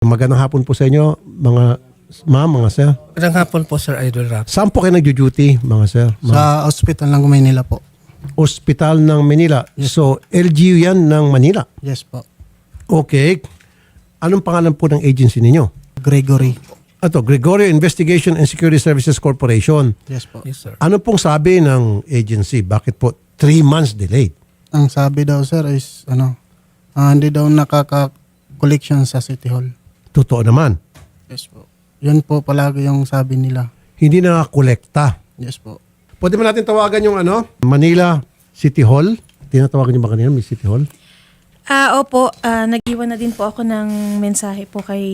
Magandang hapon po sa inyo, mga ma'am, mga sir. Magandang hapon po, Sir Idol Rap. Saan po kayo nagjo-duty, mga sir? Sa ospital ng Maynila po. Hospital ng Manila. So, LGU yan ng Manila. Yes po. Okay. Anong pangalan po ng agency ninyo? Gregory. Ito, Gregorio Investigation and Security Services Corporation. Yes po. Yes, sir. Ano pong sabi ng agency? Bakit po 3 months delayed? Ang sabi daw sir is hindi daw nakaka-collection sa City Hall. Totoo naman. Yes po. Yun po palagi yung sabi nila. Hindi nakakolekta. Yes po. Pwede ba natin tawagan yung Manila City Hall? Tinatawagan niyo ba kanina, Miss City Hall? Opo, nag-iwan na din po ako ng mensahe po kay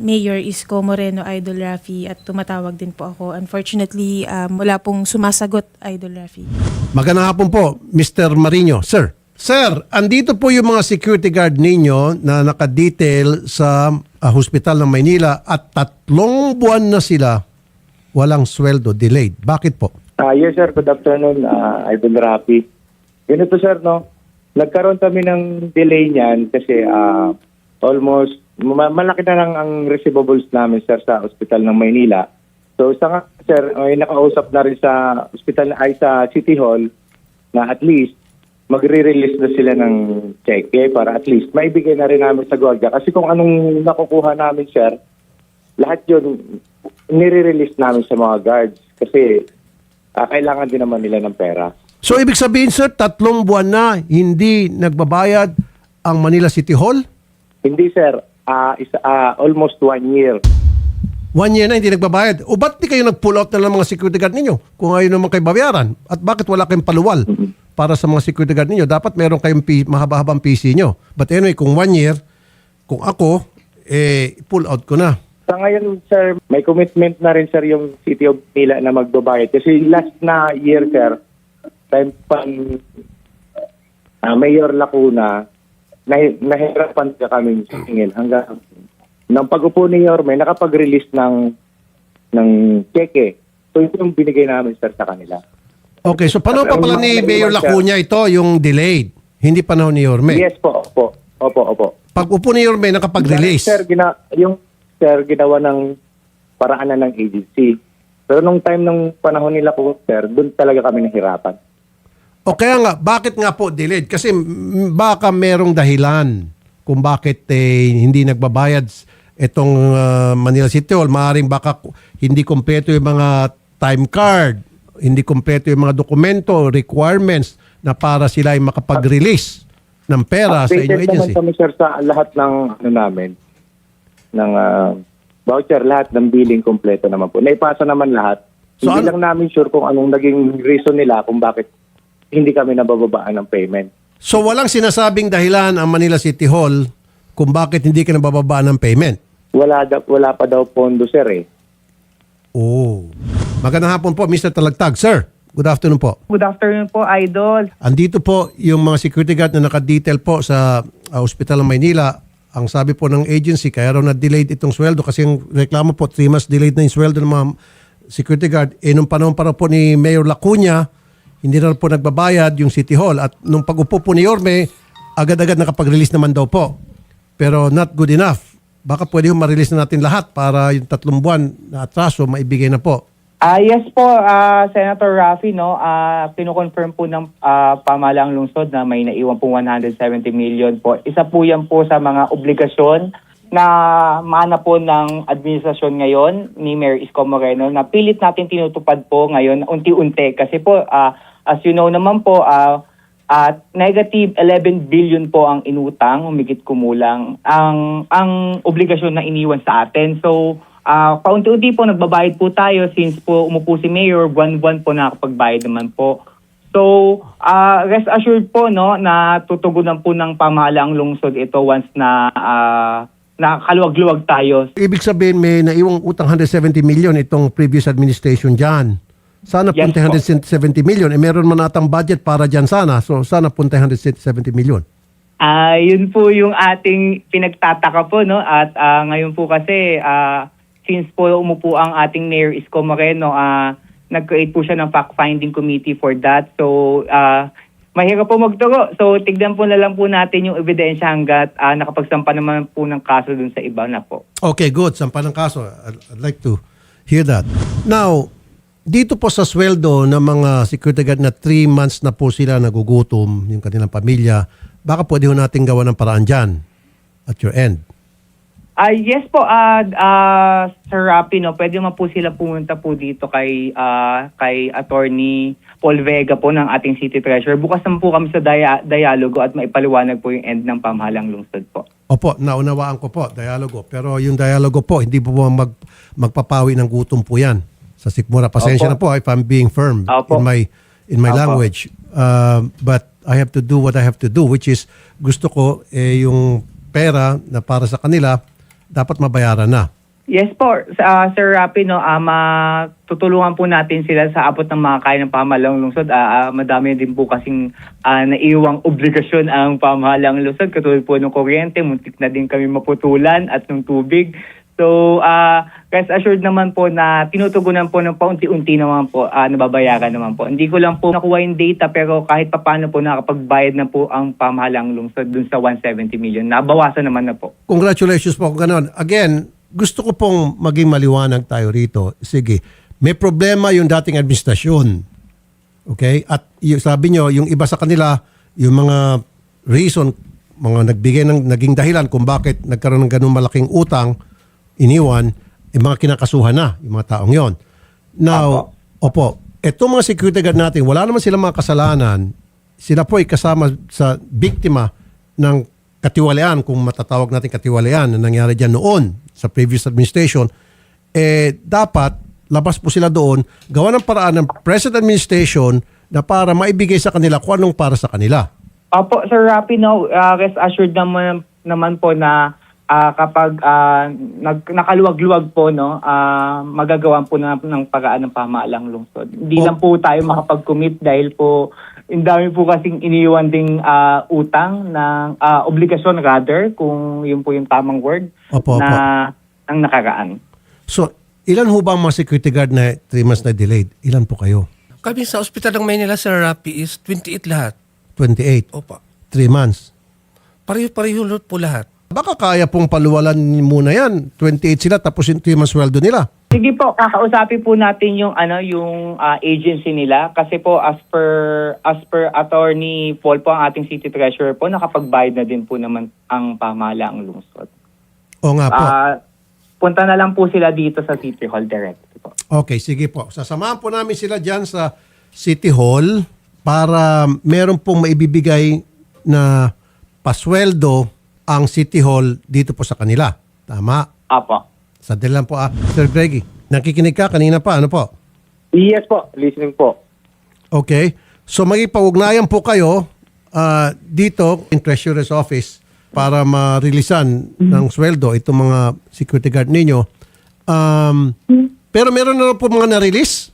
Mayor Isko Moreno, Idol Rafi, at tumatawag din po ako. Unfortunately, wala pong sumasagot, Idol Rafi. Magandang hapon po, Mr. Marino. Sir, andito po yung mga security guard ninyo na nakadetail sa hospital ng Maynila at 3 buwan na sila walang sweldo, delayed. Bakit po? Yes sir, good afternoon, Idol Rafi. Ganito sir, no? Nagkaroon kami ng delay niyan kasi almost malaki na lang ang receivables namin sir sa ospital ng Maynila. So sa sir, ay nakausap na rin sa ospital ay sa City Hall na at least magre-release na sila ng cheque para at least maibigay na rin namin sa gwardiya. Kasi kung anong nakukuha namin sir, lahat yun nire-release namin sa mga guards kasi kailangan din naman nila ng pera. So, ibig sabihin, sir, 3 buwan na hindi nagbabayad ang Manila City Hall? Hindi sir, almost 1 year. 1 year na hindi nagbabayad. O ba't di kayo nag-pull out na lang mga security guard ninyo kung ayaw naman kayo babayaran? At bakit wala kayong paluwal para sa mga security guard ninyo? Dapat meron kayong mahaba-habang PC nyo. But anyway, kung 1 year, kung ako, pull out ko na. Sa ngayon, sir, may commitment na rin, sir, yung City of Manila na magbabayad. Kasi last na year, sir, time pan Mayor Lacuna, nahirapan ka kami singil. Hanggang nang pag-upo ni Yorme, nakapag-release ng cheque. So, ito yung binigay namin, sir, sa kanila. Okay, so paano pa pala ni Mayor Lacuna ito, yung delayed? Hindi panahon ni Yorme? Yes po, opo. Pag upo ni Yorme, nakapag-release? Sir, ginawa ng paraan na ng agency. Pero nung time ng panahon nila po, sir, doon talaga kami nahirapan. O kaya nga, bakit nga po delayed? Kasi baka merong dahilan kung bakit hindi nagbabayad itong Manila City Hall. Maaaring baka hindi kompleto yung mga time card, hindi kompleto yung mga dokumento, requirements na para sila ay makapag-release ng pera sa inyong agency. Updated naman kami, sir, sa lahat ng namin, ng voucher, lahat ng billing kompleto naman po. Naipasa naman lahat. So, Hindi lang namin sure kung anong naging reason nila kung bakit hindi kami nabababaan ng payment. So walang sinasabing dahilan ang Manila City Hall kung bakit hindi ka nabababaan ng payment? Wala pa daw pondo, sir, eh. Oh. Magandang hapon po, Mr. Talagtag. Sir, good afternoon po. Good afternoon po, Idol. Andito po yung mga security guard na nakadetail po sa Hospital ng Maynila. Ang sabi po ng agency, kaya raw na-delayed itong sweldo kasi yung reklamo po, 3 months delayed na yung sweldo ng mga security guard. Nung panahon para po ni Mayor Lacuna, hindi na po nagbabayad yung City Hall. At nung pag-upo po ni Yorme, agad-agad nakapag-release naman daw po. Pero not good enough. Baka pwede yung ma-release na natin lahat para yung 3 buwan na atraso maibigay na po. Yes po, Senator Rafi, no, kinukonfirm po ng pamahalaang lungsod na may naiwan po 170 million po. Isa po yan po sa mga obligasyon na mana po ng administrasyon ngayon ni Mayor Isko Moreno na pilit natin tinutupad po ngayon unti-unti. Kasi po, as you know naman po, negative 11 billion po ang inutang, humigit kumulang ang obligasyon na iniwan sa atin. So, paunti-unti po nagbabayad po tayo since po umupo si Mayor, buwan-buwan po nakakapagbayad naman po. So, rest assured po, no, na tutugunan po ng pamahalaang lungsod ito once na nakaluwag-luwag tayo. Ibig sabihin may naiwang utang 170 million itong previous administration dyan. Sana Yes, punta 170 million. Meron man atang budget para dyan sana. So sana punta 170 million. Yun po yung ating pinagtataka po, no? At ngayon po kasi, since po umupo ang ating Mayor Isko Moreno, nag-create po siya ng fact-finding committee for that. So, mahirap po magturo. So, tignan po na lang po natin yung ebidensya hanggat nakapagsampa naman po ng kaso dun sa iba na po. Okay, good. Sampa ng kaso. I'd like to hear that. Now, dito po sa sweldo ng mga security guard na 3 months na po sila nagugutom, yung kanilang pamilya, baka pwede ho natin gawa ng paraan dyan at your end. Yes po, Sir Rapi, no, pwede man po sila pumunta po dito kay Attorney Paul Vega po ng ating City Treasurer. Bukas naman po kami sa dialogo at maipaliwanag po yung end ng pamahalang lungsod po. Opo, naunawaan ko po, dialogo. Pero yung dialogo po, hindi po magpapawi ng gutom po yan. Sa sikmura, pasensya na Opo. po if I'm being firm Opo. in my Opo. language. But I have to do what I have to do, which is gusto ko yung pera na para sa kanila, dapat mabayaran na. Yes po, Sir Rapi, no, tutulungan po natin sila sa abot ng mga kaya ng pamahalang lungsod. Madami din po kasing naiwang obligasyon ang pamahalang lungsod. Katulad po ng kuryente, muntik na din kami maputulan at ng tubig. So, rest assured naman po na tinutugunan po ng paunti-unti naman po, nababayaran naman po. Hindi ko lang po nakuha yung data pero kahit papaano po nakapagbayad na po ang pamahalang lungsod dun sa 170 million. Nabawasan naman na po. Congratulations po kung gano'n. Again, gusto ko pong maging maliwanag tayo rito. Sige, may problema yung dating administrasyon. Okay? At sabi nyo, yung iba sa kanila, yung mga reason, mga naging dahilan kung bakit nagkaroon ng ganun malaking utang, iniwan, yung mga kinakasuhan na, yung mga taong yon. Now, opo, etong mga security guard natin, wala naman silang mga kasalanan, sila po ay kasama sa biktima ng katiwalian, kung matatawag natin katiwalian na nangyari dyan noon sa previous administration, dapat labas po sila doon, gawa ng paraan ng present administration na para maibigay sa kanila kung anong para sa kanila. Opo, Sir Rapi, no, rest assured naman po na kapag nakaluwag-luwag po, no, magagawan po ng paraan ng pamahalang lungsod. Hindi lang po tayo makapag-commit dahil po ang dami po kasing iniwan ding utang ng obligasyon rather, kung yun po yung tamang word, Opo, na ang nakaraan. So, ilan ho ba ang mga security guard na 3 months na delayed? Ilan po kayo? Kami sa Ospital ng Maynila, Sir Rapi, is 28 lahat. 28. Opa. 3 months. Pareho-pareho po lahat. Baka kaya pong paluwalan muna yan. 28 sila tapos yung 3 months sweldo nila. Sige po, kakausapin po natin yung agency nila kasi po as per Attorney Paul po, ang ating City Treasurer po, nakapagbayad na din po naman ang pamahalaang lungsod. O nga po. Punta na lang po sila dito sa City Hall directly po. Okay, sige po. Sasamahan po namin sila dyan sa City Hall para meron pong maibibigay na pasweldo ang City Hall dito po sa kanila. Tama? Apo. Sandali lang po Sir Greggy, nakikinig ka kanina pa, ano po? Yes po, listening po. Okay. So magipag-ugnayan po kayo dito in Treasurer's Office para ma-releasean ng sweldo itong mga security guard ninyo. Pero meron na po mga na-release,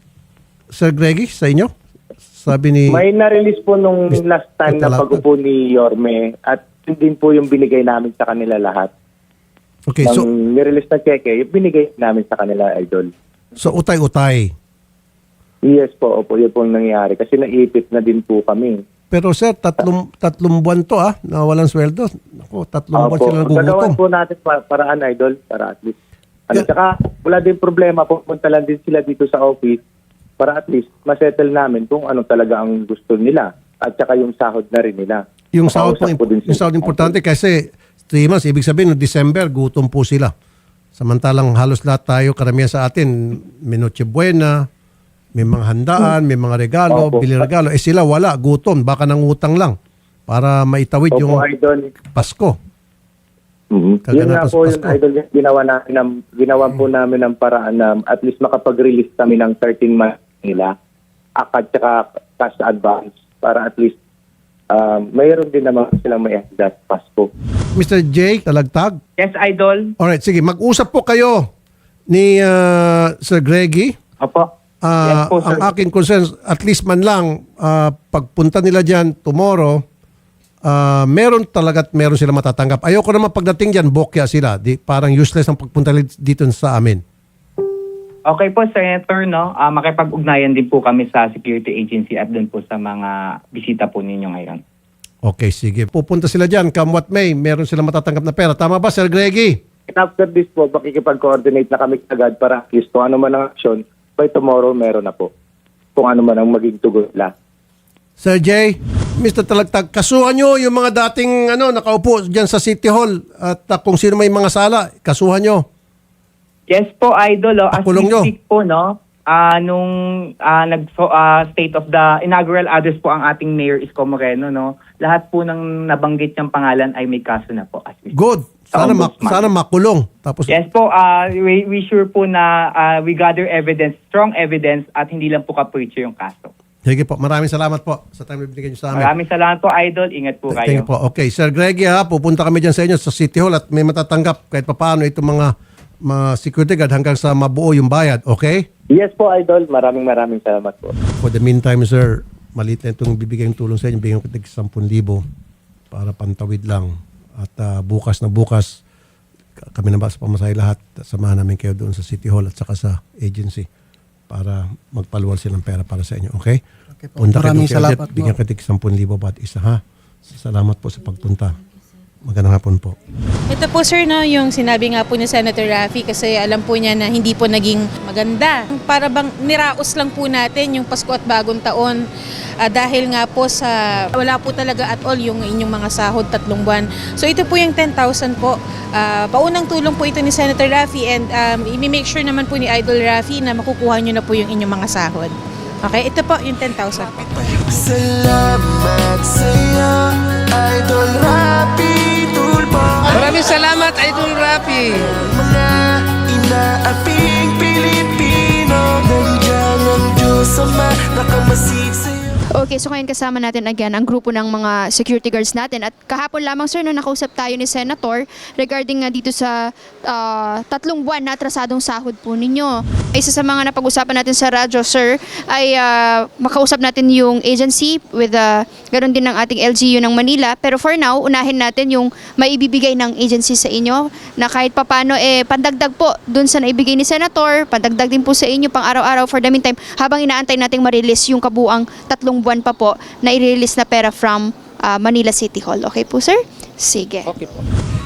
Sir Greggy, sa inyo? Sabi ni... May na-release po nung last time na Talata. pag-upo ni Yorme at yun din po yung binigay namin sa kanila lahat. Okay, Nang so nirelease na cheque, yung binigay namin sa kanila, Idol. utay-utay. Yes po, opo, yun po ang nangyari. Kasi naipit na din po kami. Pero sir, tatlong buwan to na walang sweldo. Ako, 3 buwan Opo, sila gagawan nagugutom. po natin paraan, Idol, para at least. Saka wala din problema, pupunta lang din sila dito sa office para at least masettle namin kung ano talaga ang gusto nila at saka yung sahod na rin nila. Yung sahod po, Makausap ko din yung sahod importante kasi 3 months, ibig sabihin, no December, gutom po sila. Samantalang halos lahat tayo, karamihan sa atin, may Noche Buena, may mga handaan, may mga regalo, Opo. biling regalo. Sila wala, gutom, baka nangutang lang para maitawid Opo, yung Idol. Pasko. Yun nga Kaganatas po yung Pasko. Idol, ginawa po namin ng paraan na at least makapag-release kami ng 13 months nila at saka cash advance para at least mayroon din naman silang may that Pasko. Mr. J. Talagtag. Yes, Idol. Alright, sige, mag-usap po kayo ni Sir Greggy. Opo. Yes po, sir. Ang aking concern, at least man lang, pagpunta nila dyan tomorrow, meron sila matatanggap. Ayoko naman pagdating dyan, bokya sila. Parang useless ang pagpunta dito sa amin. Okay po, Senator, no? Makipag-ugnayan din po kami sa security agency at dun po sa mga bisita po ninyo ngayon. Okay, sige. Pupunta sila dyan, come what may. Meron silang matatanggap na pera. Tama ba, Sir Greggy? And after this po, makikipag-coordinate na kami agad para at least kung ano man ang action, by tomorrow meron na po. Kung ano man ang maging tugon nila. Sir Jay, Mr. Talagtag, kasuhan nyo yung mga dating nakaupo dyan sa City Hall at kung sino may mga sala, kasuhan nyo. Yes po, Idol. As Pakulong we nyo. speak po, no? Nung state of the inaugural address po ang ating Mayor Isko Moreno, no? Lahat po ng nabanggit niyang pangalan ay may kaso na po. As we speak. Good. Sana, Ombudsman. sana makulong. Tapos, Yes po, we sure po na we gather evidence, strong evidence at hindi lang po kapuitso yung kaso. sige po, maraming salamat po sa time na binigyan nyo sa amin. Maraming salamat po, Idol. Ingat po Thank you kayo. po. Okay, Sir Greggy pupunta kami dyan sa inyo sa City Hall at may matatanggap kahit papaano itong mga security guard hanggang sa mabuo yung bayad. Okay? Yes po, Idol. Maraming salamat po. For the meantime, sir, maliit na itong bibigay yung tulong sa inyo. Bigyan ko tig 10,000 para pantawid lang. At bukas kami na ba sa pamasahe lahat, samahan namin kayo doon sa City Hall at saka sa agency para magpaluwal silang pera para sa inyo. Okay? Okay po. Punta kayo Maraming doon kay salamat Odette, bigyan ka tig 10,000 bawat isa, ha? Salamat po sa pagpunta. Magandang hapon po. Ito po sir, no, yung sinabi nga po ni Senator Raffy kasi alam po niya na hindi po naging maganda. Para bang niraos lang po natin yung Pasko at Bagong Taon dahil nga po sa wala po talaga at all yung inyong mga sahod 3 buwan. So ito po yung 10,000 po. Paunang tulong po ito ni Senator Raffy and i-make sure naman po ni Idol Raffy na makukuha nyo na po yung inyong mga sahod. Okay, ito po yung 10,000 po. Salamat sa'yo, Idol Rapi Tulpo. Maraming salamat, Idol Rafi. Mga inaaping Pilipino, nandiyan ang Diyos Ama, nakamasid sa'yo. Okay, so ngayon kasama natin again ang grupo ng mga security guards natin. At kahapon lamang sir, no, nakausap tayo ni Senator regarding nga dito sa 3 buwan na atrasadong sahod po ninyo. Isa sa mga napag-usapan natin sa radyo, sir, ay makausap natin yung agency with ganoon din ng ating LGU ng Manila. Pero for now, unahin natin yung maibibigay ng agency sa inyo na kahit papano pandagdag po dun sa naibigay ni Senator, pandagdag din po sa inyo pang araw-araw for the meantime habang inaantay nating ma-release yung kabuang 3 buwan pa po na i-release na pera from Manila City Hall. Okay po, sir? Sige. Okay po.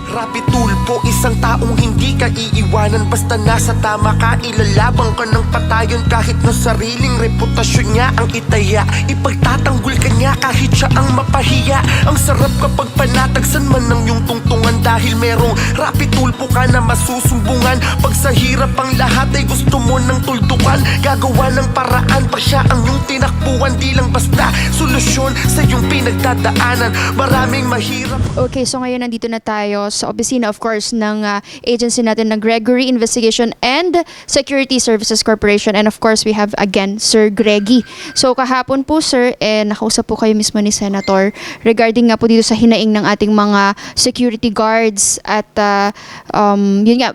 Rapi Tulpo, isang taong hindi ka iiwanan. Basta nasa tama ka, ilalabang ka ng patayon. Kahit na sariling reputasyon niya ang itaya, ipagtatanggol ka niya kahit siya ang mapahiya. Ang sarap kapag panatagsan man ng iyong tungtungan, dahil merong Rapi Tulpo ka na masusumbungan. Pag sa hirap ang lahat ay gusto mo ng tuldukan, gagawa ng paraan pa siya ang iyong tinakbuhan. Di lang basta solusyon sa iyong pinagdadaanan. Maraming mahirap. Okay, so ngayon nandito na tayo sa opisina, of course, ng agency natin na Gregory Investigation and Security Services Corporation. And of course, we have again Sir Greggy. So kahapon po, sir, nakausap po kayo mismo ni Senator regarding nga po dito sa hinaing ng ating mga security guards. At yun nga,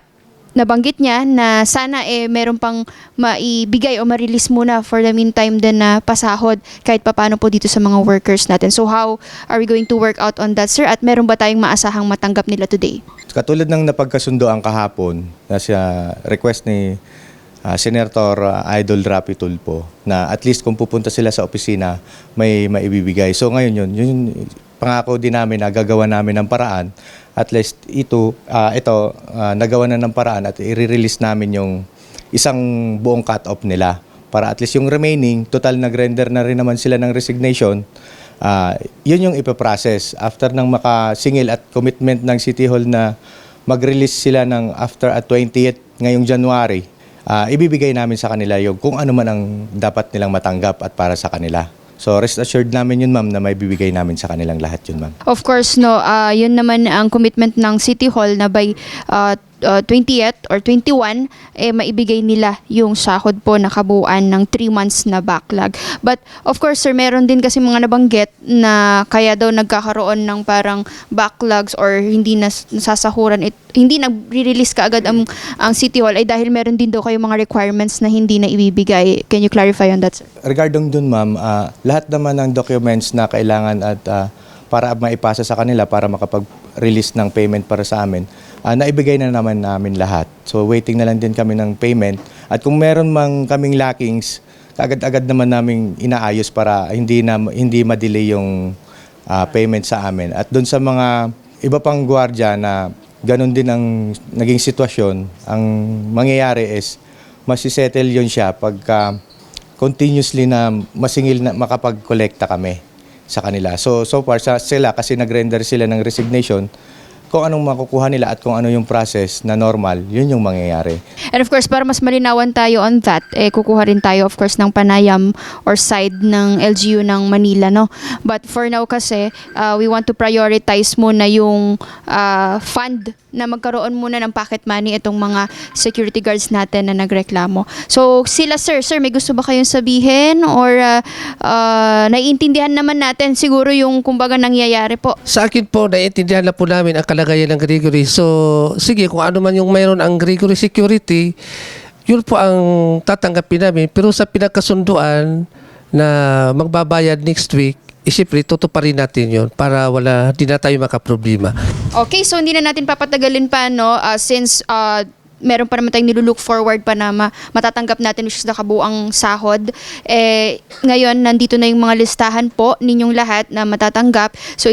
nabanggit niya na sana meron pang maibigay o ma-release muna for the meantime din na pasahod kahit papano po dito sa mga workers natin. So how are we going to work out on that, sir? At meron ba tayong maasahang matanggap nila today? Katulad ng napagkasundoan kahapon na sa request ni Senator Idol Rapi Tulpo na at least kung pupunta sila sa opisina may maibibigay. So ngayon yun pangako din namin na gagawa namin ng paraan. At least ito nagawa na ng paraan at i-release namin yung isang buong cut-off nila para at least yung remaining, total nag-render na rin naman sila ng resignation. Yun yung ipaprocess after ng makasingil at commitment ng City Hall na mag-release sila ng after at 20th ngayong January. Ibibigay namin sa kanila yung kung ano man ang dapat nilang matanggap at para sa kanila. So rest assured namin yun, ma'am, na may bibigay namin sa kanilang lahat yun, ma'am. Of course, no, yun naman ang commitment ng City Hall na by 20th or 21, maibigay nila yung sahod po na kabuuan ng 3 months na backlog. But of course, sir, meron din kasi mga nabanggit na kaya daw nagkakaroon ng parang backlogs or hindi nasasahuran, hindi nag-release kaagad ang City Hall ay dahil meron din daw kayo mga requirements na hindi na ibibigay. Can you clarify on that, sir? Regarding dun, ma'am, lahat naman ng documents na kailangan at para maipasa sa kanila para makapag-release ng payment para sa amin, naibigay na naman namin lahat. So waiting na lang din kami ng payment At kung meron mang kaming lackings, agad-agad naman namin inaayos para hindi ma-delay yung payment sa amin. At doon sa mga iba pang gwardiya na ganun din ang naging sitwasyon, ang mangyayari is masisettle yun siya pagka continuously na masingil na makapag-kolekta kami sa kanila. So far sila kasi nag-render sila ng resignation, kung anong makukuha nila at kung ano yung process na normal, yun yung mangyayari. And of course, para mas malinawan tayo on that, kukuha rin tayo of course ng panayam or side ng LGU ng Manila, no? But for now kasi, we want to prioritize muna yung fund na magkaroon muna ng pocket money itong mga security guards natin na nagreklamo. So sila sir, may gusto ba kayong sabihin or naiintindihan naman natin siguro yung kumbaga nangyayari po? Sa akin po, naiintindihan na po namin ang kalagayan ng Gregory. So, sige, kung ano man yung mayroon ang Gregory Security, yun po ang tatanggapin namin. Pero sa pinagkasunduan na magbabayad next week, siyempre, tutuparin natin yun para di na tayo makaproblema. Okay, so hindi na natin papatagalin pa, no? Since meron pa naman tayong nilulook forward pa na matatanggap natin which is na kabuang sahod. Ngayon, nandito na yung mga listahan po ninyong lahat na matatanggap. So,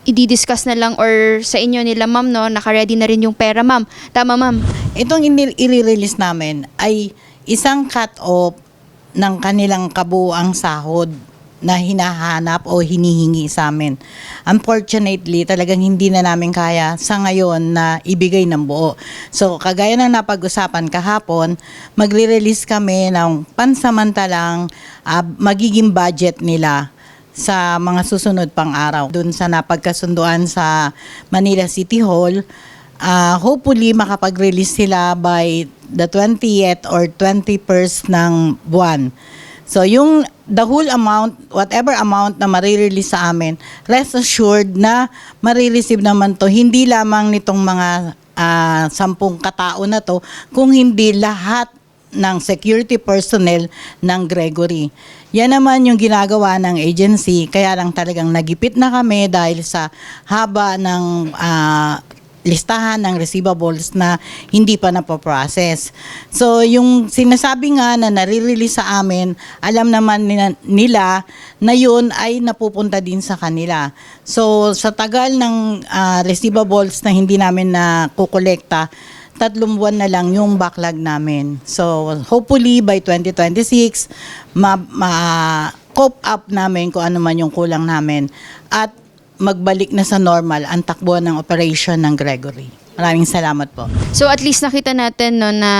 i-discuss na lang or sa inyo nila, ma'am, no? Naka-ready na rin yung pera, ma'am. Tama, ma'am? Itong i-release namin ay isang cut-off ng kanilang kabuang sahod na hinahanap o hinihingi sa amin. Unfortunately, talagang hindi na namin kaya sa ngayon na ibigay ng buo. So, kagaya ng napag-usapan kahapon, magre-release kami ng pansamantalang magiging budget nila sa mga susunod pang araw. Doon sa napagkasunduan sa Manila City Hall, hopefully makapag-release sila by the 20th or 21st ng buwan. So yung the whole amount, whatever amount na marirelease sa amin, rest assured na marireceive naman to hindi lamang nitong mga 10 katao na to, kung hindi lahat ng security personnel ng Gregory. Yan naman yung ginagawa ng agency, kaya lang talagang nagipit na kami dahil sa haba ng listahan ng receivables na hindi pa napoprocess. So, yung sinasabi nga na nare-release sa amin, alam naman nila na yun ay napupunta din sa kanila. So, sa tagal ng receivables na hindi namin na kukolekta, 3 buwan na lang yung backlog namin. So, hopefully by 2026, ma-cope up namin kung ano man yung kulang namin. At magbalik na sa normal ang takbo ng operation ng Gregory. Maraming salamat po. So at least nakita natin, no, na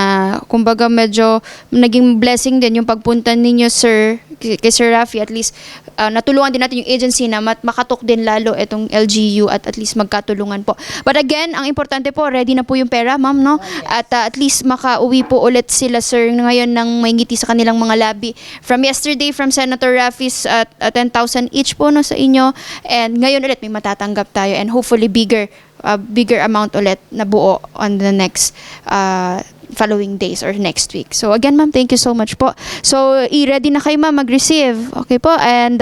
kumbaga medyo naging blessing din yung pagpunta ninyo, sir, kay Sir Rafi. At least natulungan din natin yung agency na makatok din lalo itong LGU at least magkatulungan po. But again, ang importante po, ready na po yung pera, ma'am, no? At at least makauwi po ulit sila, sir, ngayon ng may ngiti sa kanilang mga labi. From yesterday, from Senator Rafi's 10,000 each po, no, sa inyo. And ngayon ulit may matatanggap tayo and hopefully bigger amount ulit na buo on the next following days or next week. So again, ma'am, thank you so much po. So i-ready na kayo, ma'am, mag-receive. Okay po? And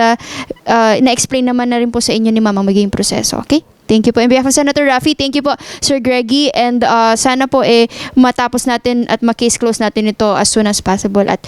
na-explain naman na rin po sa inyo ni ma'am ang magiging proseso. Okay? Thank you po. On behalf of Senator Rafi, thank you po, Sir Greggy. And sana po matapos natin at ma-case close natin ito as soon as possible at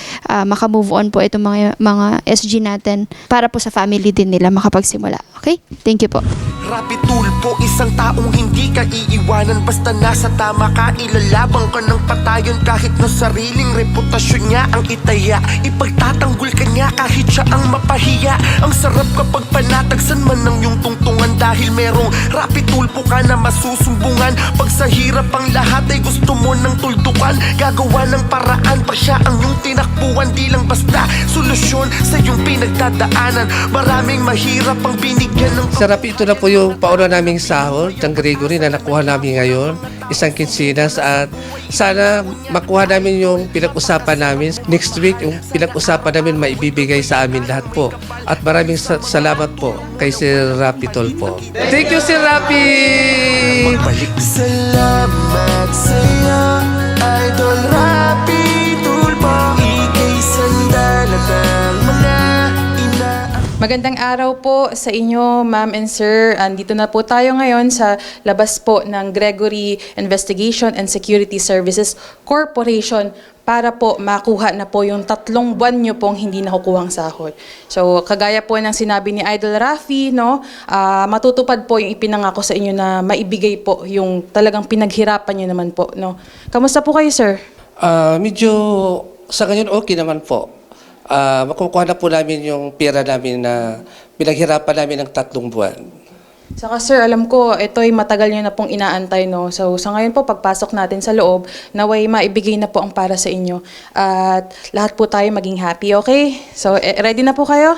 maka-move on po itong mga SG natin para po sa family din nila makapagsimula. Okay? Thank you po. Rapi Tulpo, isang taong hindi ka iiwanan. Basta nasa tama ka, ilalabang ka ng patayon. Kahit na sariling reputasyon niya ang itaya, ipagtatanggol ka niya kahit siya ang mapahiya. Ang sarap kapag panatagsan man ng iyong tungtungan, dahil merong Rapi Tulpo ka na masusumbungan. Pag sa hirap ang lahat ay gusto mo ng tuldukan, gagawa ng paraan pa siya ang iyong tinakbuhan. Di lang basta solusyon sa iyong pinagdadaanan. Maraming mahirap ang binigyan ng... Sir Rafi, ito na po yung pauna naming sahod ng Gregory na nakuha namin ngayon, isang kinsinas, at sana makuha namin yung pinag-usapan namin. Next week, yung pinag-usapan namin maibibigay sa amin lahat po. At maraming salamat po kay Sir Rafi Tulpo. Thank you, Sir Rafi! Salamat sa'yo, Idol Rapi Tulpo. Ika'y sandalat ng mga ina. Magandang araw po sa inyo, ma'am and sir. Andito na po tayo ngayon sa labas po ng Gregory Investigation and Security Services Corporation para po makuha na po yung 3 buwan nyo pong hindi nakukuhang sahod. So, kagaya po ng sinabi ni Idol Rafi, no, matutupad po yung ipinangako sa inyo na maibigay po yung talagang pinaghirapan nyo naman po. No. Kamusta po kayo, sir? Medyo sa ngayon okay naman po. Makukuha na po namin yung pera namin na pinaghirapan namin ng 3 buwan. Saka sir, alam ko, ito'y matagal nyo na pong inaantay, no? So, sa ngayon po, pagpasok natin sa loob, naway maibigay na po ang para sa inyo. At lahat po tayo maging happy, okay? So, ready na po kayo?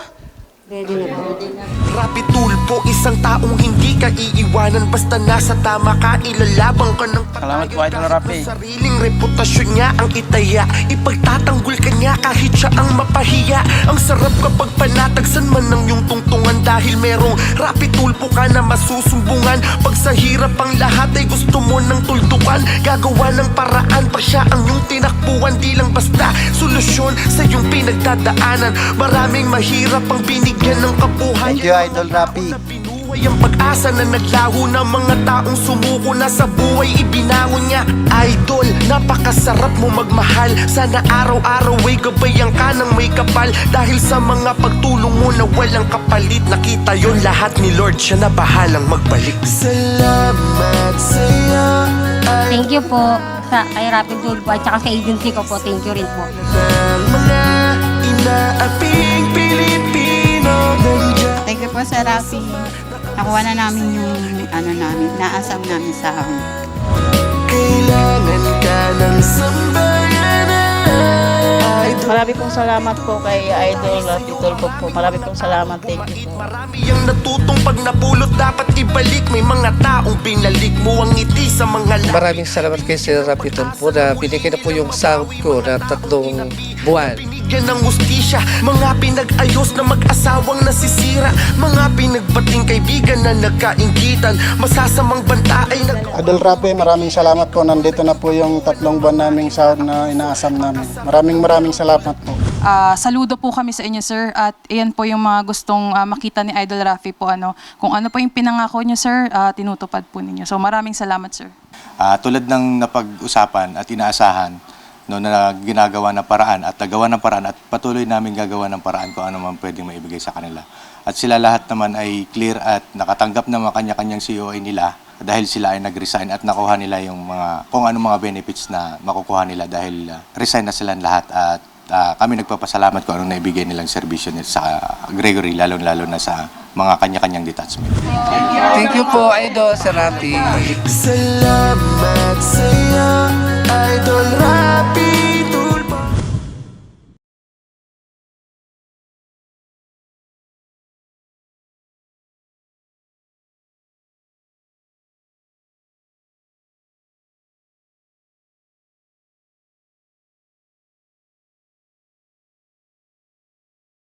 Rapi tulpo, isang taong hindi ka iiwanan basta nasa tama ka, ilalabang ka ng Salamat po, Idol Rapi. sariling reputasyon niya ang itaya. Ipagtatanggol ka niya kahit siya ang mapahiya. Ang sarap kapag panatagsan man ng iyong tungtungan dahil merong rapi tulpo ka na masusumbungan. Pag sa hirap ang lahat ay gusto mo ng tuldukan, gagawa ng paraan pa siya ang iyong tinakbuhan. Di lang basta solusyon sa iyong pinagdadaanan. Maraming mahirap ang binigyan ng kabuhayan. Thank you, Idol Rapi. Binuhay ang pag-asa na naglaho ng mga taong sumuko na sa buhay ibinangon niya. Idol, napakasarap mo magmahal. Sana araw-araw ay gabayan ka ng may kapal. Dahil sa mga pagtulong mo na walang kapalit, nakita yon lahat ni Lord, siya na bahalang magbalik. Salamat sa'yo. Thank you po sa kay Rapid Tulpo at saka sa agency ko po. Thank you rin po. Ng mga inaaping Pilipino. Thank you po, Sir Rafi. Nakuha na namin yung naasam namin sa Kailangan ka ng sambayanan. Marami pong salamat po kay Idol Rafi Tulpo po. Marami pong salamat. Thank you po. Marami ang natutong pag napulot dapat ibalik. May mga taong binalik mo ang ngiti sa mga Maraming salamat kay Sir Rapiton po na binigyan na po yung sahod ko na 3 buwan. Binigyan ng hustisya, mga pinag-ayos na mag-asawang nasisira, mga pinagbating kaibigan na nagkainggitan, masasamang banta ay Idol Rafi, maraming salamat po. Nandito na po yung 3 buwan naming sahod na inaasam namin. Maraming salamat po. Saludo po kami sa inyo, sir. At iyan po yung mga gustong makita ni Idol Rafi po. Kung ano po yung pinangako niyo, sir, tinutupad po ninyo. So maraming salamat, sir. Tulad ng napag-usapan at inaasahan, no, na ginagawa ng paraan at nagawa ng paraan at patuloy namin gagawa ng paraan kung ano man pwedeng maibigay sa kanila. At sila lahat naman ay clear at nakatanggap ng mga kanya-kanyang COA nila dahil sila ay nag-resign at nakuha nila yung kung ano mga benefits na makukuha nila dahil resign na sila lahat at kami nagpapasalamat kung anong naibigay nilang serbisyo nila sa Gregory, lalo-lalo na sa mga kanya-kanyang detachment. Thank you po, Idol Sir Rafi. salamat sa'yo.